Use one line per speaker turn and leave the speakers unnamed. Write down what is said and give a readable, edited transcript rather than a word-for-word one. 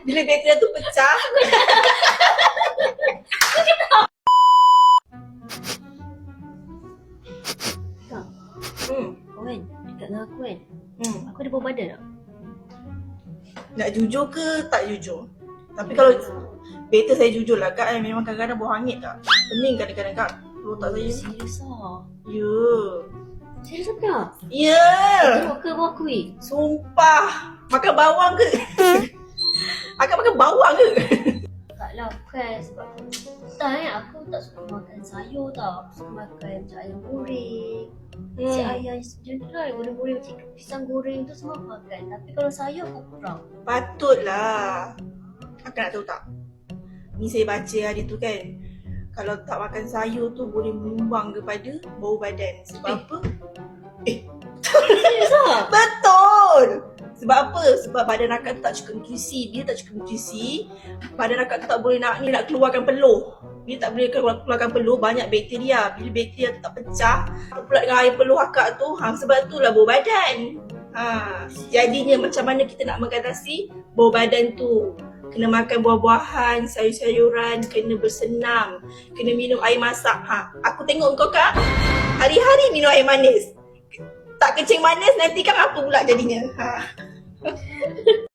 Bila bateri tu pecah.
Kak,
Hmm.
kau kan dekat dengan aku kan. Aku ada bau badan tak?
Nak jujur ke tak jujur? Tapi kalau better saya jujur lah Kak, memang kadang-kadang bau hangit Kak. Pening kadang-kadang Kak. Perut tak saya.
Serius lah.
Ya.
Serius tak?
Ya.
Tengok ke bau aku ni?
Sumpah. Makan bawang ke? Akak makan bawang ke?
Tak lah, bukan sebab aku tak suka makan sayur tau. Aku suka makan macam ayam goreng. Si ayam general goreng-goreng macam pisang goreng tu semua aku makan. Tapi kalau sayur aku kurang.
Patutlah. Akak nak tahu tak? Ni saya baca hari tu kan. Kalau tak makan sayur tu boleh menyumbang kepada bau badan. Sebab apa?
Serius lah?
Betul! Sebab apa? Sebab badan akak tu tak cukup nutrisi. Bila tak cukup nutrisi, badan akak tu tak boleh nak keluarkan peluh. Bila tak boleh keluarkan peluh, banyak bakteria. Bila bakteria tu tak pecah, pula dengan air peluh akak tu, sebab itulah bau badan. Jadinya macam mana kita nak mengatasi bau badan tu? Kena makan buah-buahan, sayur-sayuran, kena bersenam, kena minum air masak. Aku tengok kau Kak, hari-hari minum air manis. Tak kencing manis nanti kan apa pula jadinya?